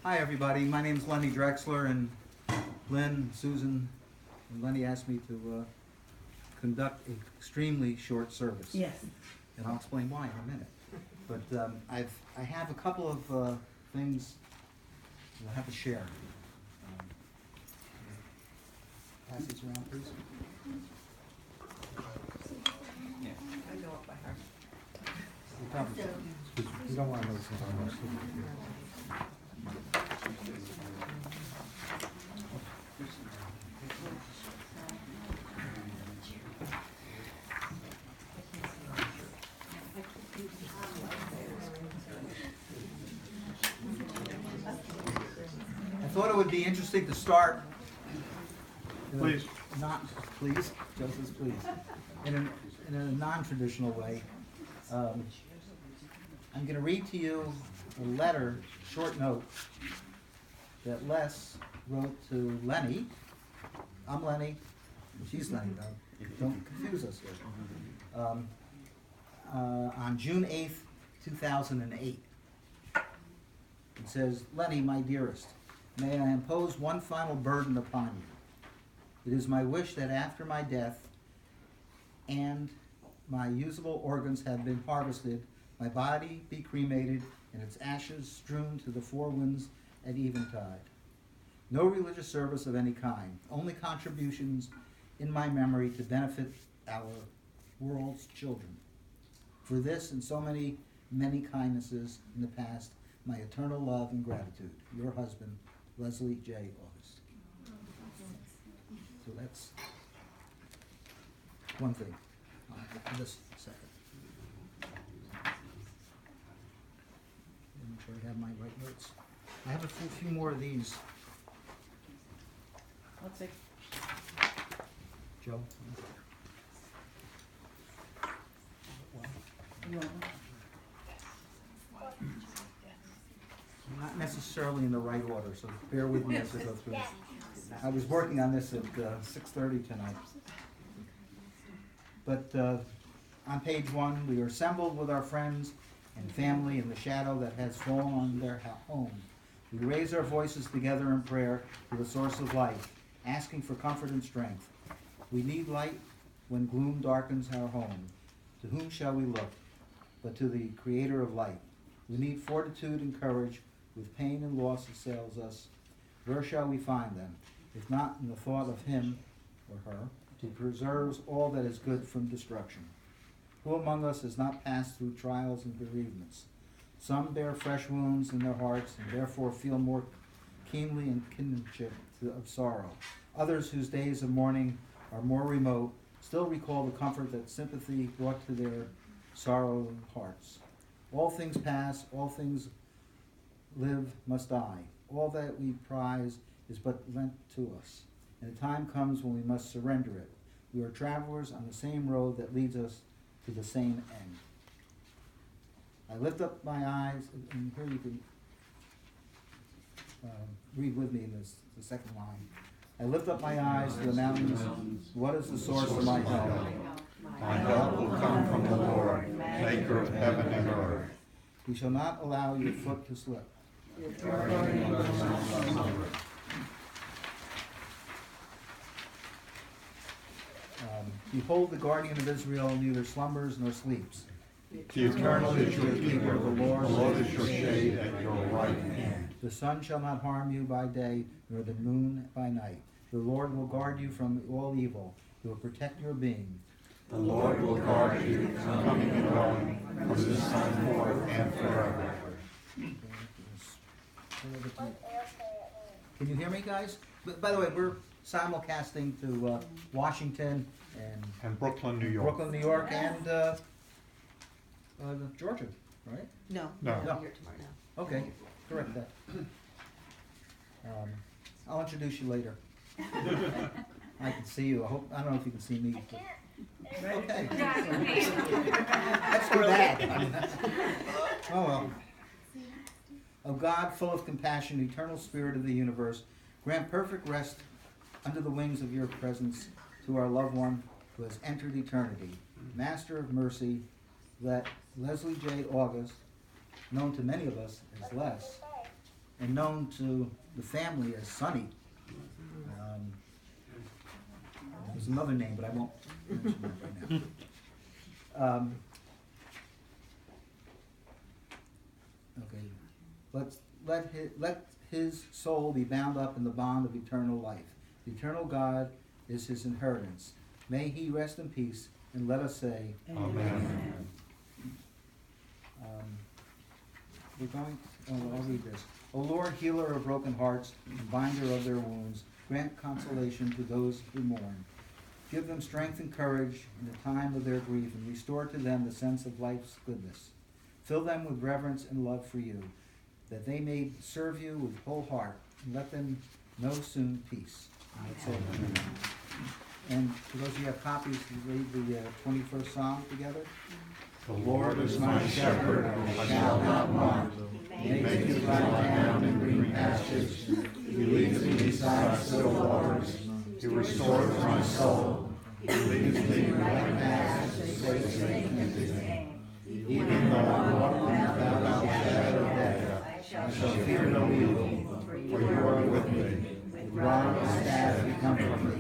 Hi everybody, my name is Lenny Drexler, and Lynn, Susan, and Lenny asked me to conduct an extremely short service. Yes. And I'll explain why in a minute. But I have a couple of things I have to share. Pass these around, please. Yeah. I know it by heart. You don't want to know this. I thought it would be interesting to start. Please. Please, Justice, please. In a non-traditional way. I'm going to read to you a letter, short note, that Les wrote to Lenny. I'm Lenny. She's Lenny, though. Don't confuse us here. On June 8th, 2008. It says, Lenny, my dearest, may I impose one final burden upon you. It is my wish that after my death and my usable organs have been harvested, my body be cremated and its ashes strewn to the four winds at eventide. No religious service of any kind, only contributions in my memory to benefit our world's children. For this and so many, many kindnesses in the past, my eternal love and gratitude. Your husband, Leslie J. August. So that's one thing. I'll get to this in a second. Make sure I have my right notes. I have a few more of these. Let's see. Joe? You want one? Not necessarily in the right order, so bear with me as I go through this. I was working on this at 6:30 tonight. But on page 1, we are assembled with our friends and family in the shadow that has fallen on their home. We raise our voices together in prayer to the source of life, asking for comfort and strength. We need light when gloom darkens our home. To whom shall we look but to the Creator of light? We need fortitude and courage with pain and loss assails us. Where shall we find them, if not in the thought of him or her, who preserves all that is good from destruction? Who among us has not passed through trials and bereavements? Some bear fresh wounds in their hearts and therefore feel more keenly in kinship of sorrow. Others whose days of mourning are more remote still recall the comfort that sympathy brought to their sorrowing hearts. All things pass, all things live must die. All that we prize is but lent to us, and a time comes when we must surrender it. We are travelers on the same road that leads us to the same end. I lift up my eyes, and here you can read with me this, the second line. I lift up my eyes to the mountains. What is the source of my help? My help will come from the Lord, maker of heaven and earth. We shall not allow your foot to slip. Behold, the guardian of Israel neither slumbers nor sleeps. The Eternal is your keeper, the Lord is your shade at your right hand. The sun shall not harm you by day, nor the moon by night. The Lord will guard you from all evil. He will protect your being. The Lord will guard you coming and going from this time forth and forever. Can you hear me, guys? By the way, we're simulcasting to Washington And Brooklyn, New York. Brooklyn, New York, and Georgia, right? No. No. I'm here tomorrow now. Okay, correct that. I'll introduce you later. I can see you. I don't know if you can see me. But... Okay. That's too bad. Oh well. O God, full of compassion, eternal spirit of the universe, grant perfect rest under the wings of your presence to our loved one who has entered eternity. Master of mercy, let Leslie J. August, known to many of us as Les, and known to the family as Sonny. There's another name, but I won't mention that right now. Okay, let his soul be bound up in the bond of eternal life. The eternal God is his inheritance. May he rest in peace, and let us say, Amen. I'll read this. O Lord, healer of broken hearts, and binder of their wounds, grant consolation to those who mourn. Give them strength and courage in the time of their grief, and restore to them the sense of life's goodness. Fill them with reverence and love for you, that they may serve you with whole heart, and let them know soon peace. And that's all. And for those of you who have copies, we read the 21st Psalm together. The Lord is my shepherd, I shall not want. He makes me lie down in green pastures. He leads me beside still waters. He restores my soul. He leads me in right paths to save his name. Even though I walk through the valley of the shadow of death, I shall fear no evil, for you are with me. With rod and staff you comfort me.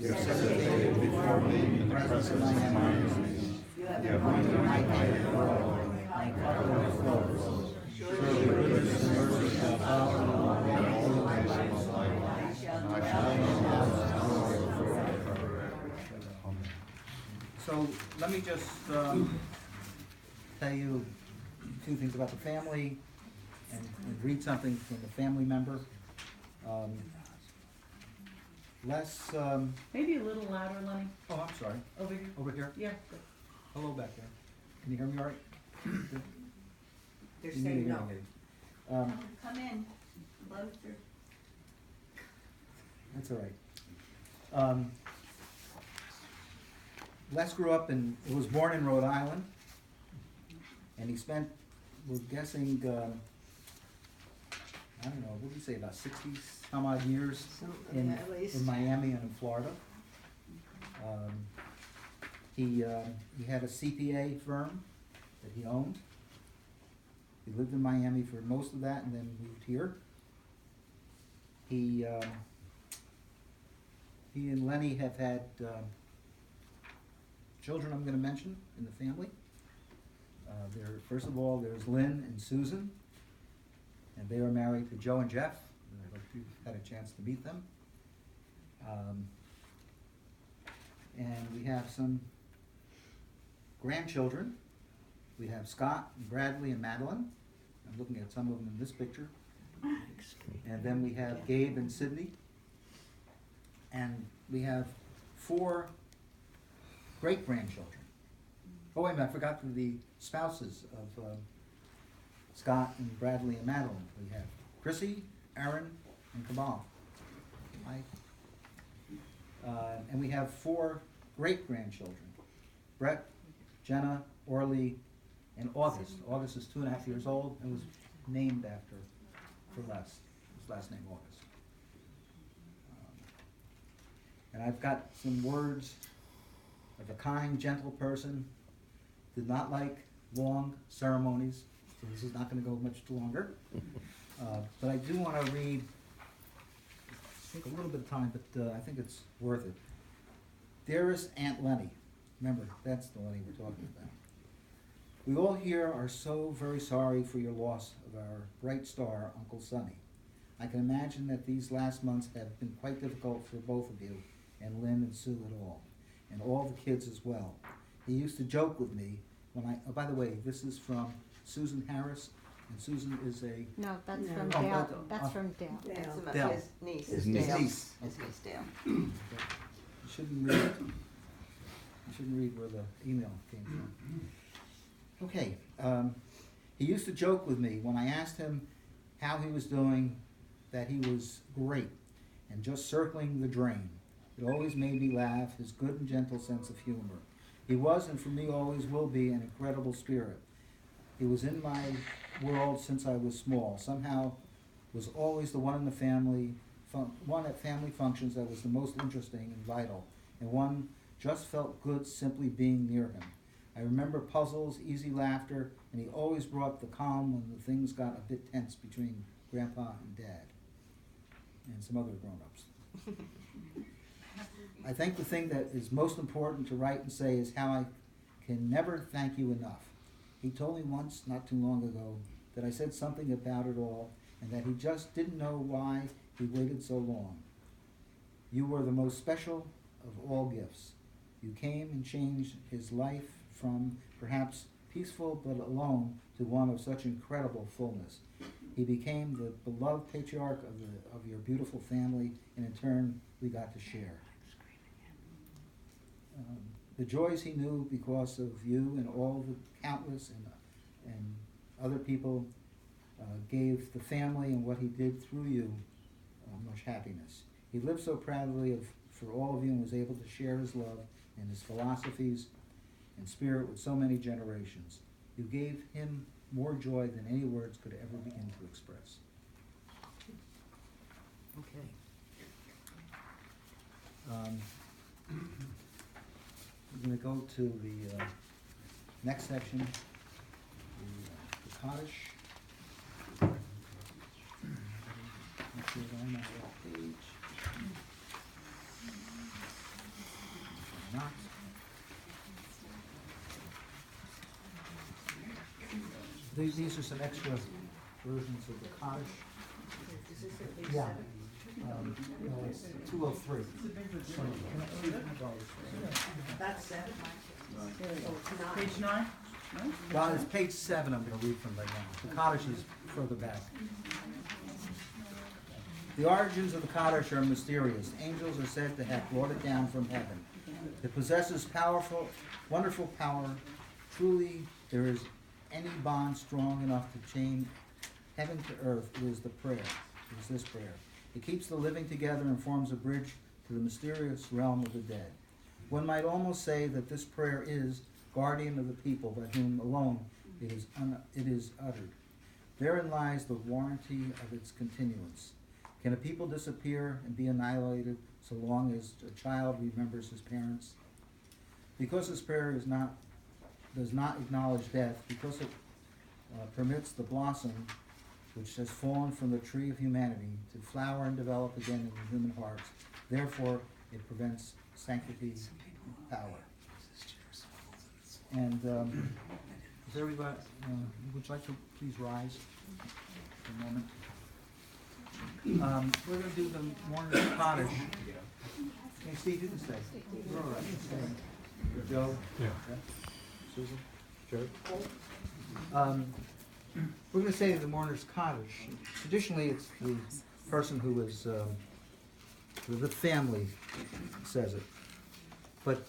You have set a table before me in the presence of my enemies. You have anointed my head with oil. My cup overflows. Surely goodness and mercy shall follow along all the days of my life, and I shall know the house of the Lord forever. So let me just tell you a few things about the family and read something from the family member. Maybe a little louder, Lenny. Oh, I'm sorry. Over here. Over here. Yeah. Good. Hello back there. Can you hear me all right? They're You need saying a no. hearing aid. Come in, blow through. That's all right. Les was born in Rhode Island, and he spent, we're guessing, I don't know, what did he say, about 60 some odd years Something, at least. in Miami and in Florida. He had a CPA firm that he owned. He lived in Miami for most of that and then moved here. He and Lenny have had children I'm going to mention in the family. First of all, there's Lynn and Susan, and they are married to Joe and Jeff. I hope you've had a chance to meet them. And we have some grandchildren. We have Scott, and Bradley, and Madeline. I'm looking at some of them in this picture. And then we have Gabe and Sydney. And we have 4 great-grandchildren. Oh, wait a minute, I forgot the spouses of Scott and Bradley and Madeline. We have Chrissy, Aaron, and Kamal. And we have 4 great-grandchildren. Brett, Jenna, Orly, and August. August is 2.5 years old and was named for Les. His last name August. And I've got some words of a kind, gentle person. Did not like long ceremonies, so this is not going to go much longer. But I do want to read, take a little bit of time, but I think it's worth it. Dearest Aunt Lenny, remember, that's the Lenny we're talking about. We all here are so very sorry for your loss of our bright star, Uncle Sonny. I can imagine that these last months have been quite difficult for both of you, and Lynn and Sue at all, and all the kids as well. He used to joke with me when oh, by the way, this is from Susan Harris, and Susan is a... No, that's No. from Oh, Dale. that- That's from Dale. That's about Dale. his niece. His niece. Dale. Niece. His niece, Dale. You shouldn't read where the email came from. Okay, he used to joke with me when I asked him how he was doing, that he was great and just circling the drain. It always made me laugh, his good and gentle sense of humor. He was, and for me always will be, an incredible spirit. He was in my world since I was small. Somehow was always the one in the family, one at family functions that was the most interesting and vital, and one just felt good simply being near him. I remember puzzles, easy laughter, and he always brought the calm when the things got a bit tense between Grandpa and Dad, and some other grown-ups. I think the thing that is most important to write and say is how I can never thank you enough. He told me once, not too long ago, that I said something about it all, and that he just didn't know why he waited so long. You were the most special of all gifts. You came and changed his life from perhaps peaceful but alone to one of such incredible fullness. He became the beloved patriarch of your beautiful family, and in turn, we got to share. The joys he knew because of you and all the countless and other people gave the family and what he did through you much happiness. He lived so proudly for all of you and was able to share his love and his philosophies and spirit with so many generations. You gave him more joy than any words could ever begin to express. Okay. We're going to go to the next section, the cottage. Make sure that I'm on that page. Not. These are some extra versions of the cottage. Yeah. No, it's 203. That's seven. Page 9? Well, it's page 7 I'm going to read from right now. The cottage is further back. The origins of the cottage are mysterious. Angels are said to have brought it down from heaven. It possesses powerful, wonderful power. Truly, there is any bond strong enough to chain heaven to earth. It is the prayer. It is this prayer. It keeps the living together and forms a bridge to the mysterious realm of the dead. One might almost say that this prayer is guardian of the people, by whom alone it is uttered. Therein lies the warranty of its continuance. Can a people disappear and be annihilated so long as a child remembers his parents? Because this prayer does not acknowledge death, because it permits the blossom which has fallen from the tree of humanity to flower and develop again in the human hearts. Therefore, it prevents sanctity and power. And is everybody, would you like to please rise for a moment? We're going to do the Mourner's Cottage. Hey, Steve, you can stay. You're all right. Stay. Joe? Yeah. Susan? Joe? We're going to say the Mourner's Cottage. Traditionally, it's the person who is, the family says it. But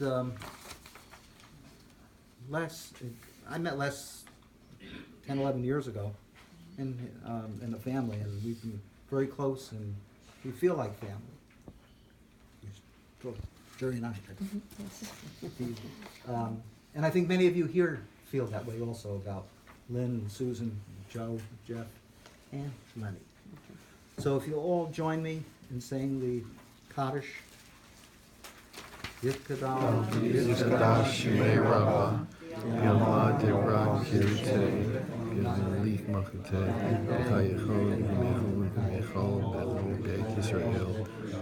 I met Les 10, 11 years ago in the family, and we've been very close, and we feel like family. Jerry and I. And I think many of you here feel that way also about Lynn and Susan, Joe, Jeff, and Lenny. So if you'll all join me in saying the Kaddish. Yitkadal, Yitkadash Shemei Rabbah, Yamad Derak Kirte, Yamalik Machate, Chayechon, Yamechon, Yamechon, Belo, Beit Yisrael,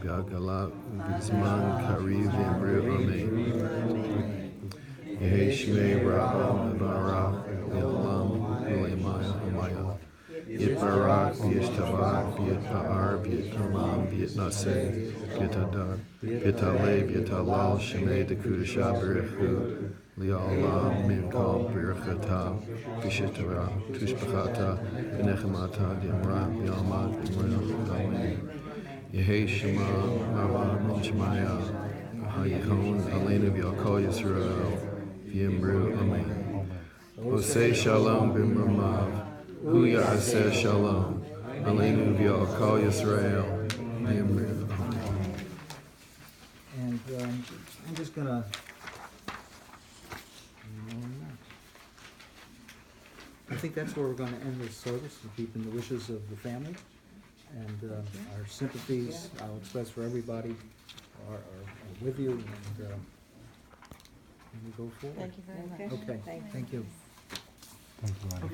Gagalat, Bizman, Kariv, Yamru, Amen. Yehi Shemei Rabbah, Mevarach, Yalam, Ulemaya, Umaya. Yitbarak, Yishtabak, Yitba'ar, Yitkamam, Yitnaseh, Yitadar, Yitaleh, Yitalal, Shemei, Dekudasha, Berechu, Li'alam, Minkal, Berechata, Vishitara, Tushbachata, Benechemata, Yamra, Yalmad, Yamra, Amen. Yehi Shema, Mava, Minshmaya, Hayichon, Alenu, Yalkal Yisrael, Yimru, Amen. Osei Shalom, Bimramav, Hu Ya'aseh Shalom, Aleinu V'Ya'akal Yisrael, Yimru. And I'm just going to, I think that's where we're going to end this service, and keeping the wishes of the family. And our sympathies, I'll express for everybody, are with you. And we go forward. Thank you very much. Okay, thank you. Thank you.